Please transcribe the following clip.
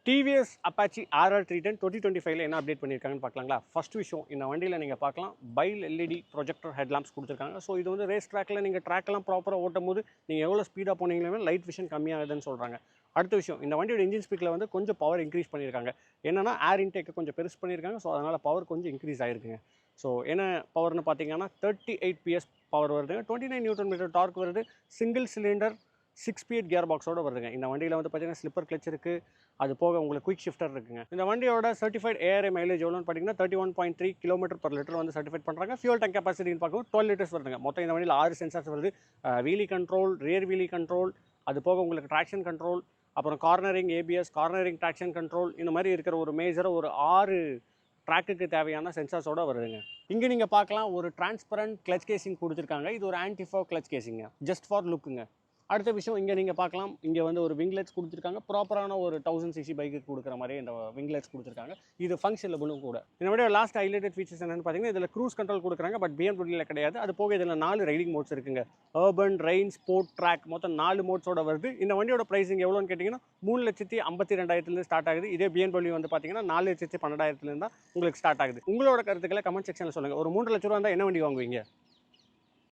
TVS Apache RR 310 2025 என்ன update பண்ணியிருக்காங்கன்னு பார்க்கலாங்களா. First விஷயம், இந்த வண்டியில் நீங்கள் பார்க்கலாம் பைல் எல்இடி ப்ரொஜெக்டர் ஹெட்லாம்ப்ஸ் கொடுத்துருக்காங்க. ஸோ இது வந்து ரேஸ் ட்ராக்கில் நீங்கள் ட்ராக்கெல்லாம் ப்ராப்பராக ஓட்டும் போது நீங்கள் எவ்வளோ ஸ்பீடாக போனீங்களே லைட் விஷன் கம்மியாகுதுன்னு சொல்கிறாங்க. அடுத்த விஷயம், இந்த வண்டியோட இன்ஜின் ஸ்பீக்கில் வந்து கொஞ்சம் பவர் இன்க்ரீஸ் பண்ணியிருக்காங்க. என்னன்னா ஏர் இன்டேக்கை கொஞ்சம் பெருசு பண்ணியிருக்காங்க. ஸோ அதனால் பவர் கொஞ்சம் இன்க்ரீஸ் ஆகிருக்குங்க. ஸோ என்ன பவர்னு பார்த்தீங்கன்னா 38 PS பவர் வருதுங்க, 29 Nm டார்க் வருது, சிங்கிள் சிலிண்டர் 6 ஸ்பீட் கியர் பாக்ஸோட வருதுங்க. இந்த வண்டியில் வந்து பார்த்தீங்கன்னா ஸ்லிப்பர் கிளச் இருக்குது, அது போக உங்களுக்கு குயிக் ஷிஃப்டர் இருக்குங்க. இந்த வண்டியோட சர்டிஃபைட் ARA மைலேஜ் எவ்வளோன்னு பார்த்தீங்கன்னா 31.3 km/லிட்டர் வந்து சர்டிஃபைட் பண்ணுறாங்க. ஃபியூல் டேங்க் கெப்பாசிட்டின்னு பார்க்கும் 12 லிட்டர்ஸ் வருதுங்க. மொத்தம் இந்த வண்டியில் 6 சென்சார்ஸ் வருது. Wheelie control, rear wheelie control, அது போக உங்களுக்கு ட்ராக்ஷன் கண்ட்ரோல், அப்புறம் cornering ABS, cornering traction control, இந்த மாதிரி இருக்கிற ஒரு மேஜராக ஒரு 6 ட்ராக்குக்கு தேவையான சென்சார்ஸோட வருதுங்க. இங்கே நீங்கள் பார்க்கலாம் ஒரு டிரான்ஸ்பரண்ட் கிளச் கேசிங் கொடுத்துருக்காங்க. இது ஒரு ஆன்டி ஃபாக் கிளச் கேசிங்க, ஜஸ்ட் ஃபார் லுக்குங்க. அடுத்த விஷயம், இங்கே நீங்கள் பார்க்கலாம் இங்கே வந்து ஒரு விங்லெட்ஸ் கொடுத்துருக்காங்க. ப்ராப்பரான ஒரு 1000cc பைக்கு கொடுக்குற மாதிரி இந்த விங்லெட்ஸ் கொடுத்துருக்காங்க. இது ஃபங்க்ஷனபிளும் கூட. இந்த விட லாஸ்ட் ஹைலைட்டட் ஃபீச்சர்ஸ் என்னென்னு பார்த்தீங்கன்னா இதில் க்ரூஸ் கண்ட்ரோல் கொடுக்குறாங்க. பட் BMW கிடையாது. அது போக இதில் 4 ரைடிங் மோட்ஸ் இருக்குங்க. அர்பன், ரெயின், ஸ்போர்ட், ட்ராக், மொத்தம் 4 மோட்ஸோட வருது. இந்த வண்டியோட ப்ரைஸிங் எவ்வளோன்னு கேட்டிங்கன்னா 3,52,000 ஸ்டார்ட் ஆகுது. இதே BMW வந்து பார்த்தீங்கன்னா 4,12,000 தான் உங்களுக்கு ஸ்டார்ட் ஆகுது. உங்களோட கருத்துக்களை கமெண்ட் செக்ஷனில் சொல்லுங்கள். ஒரு 3 லட்ச ரூபா இருந்தால் என்ன வண்டி வாங்குவீங்க?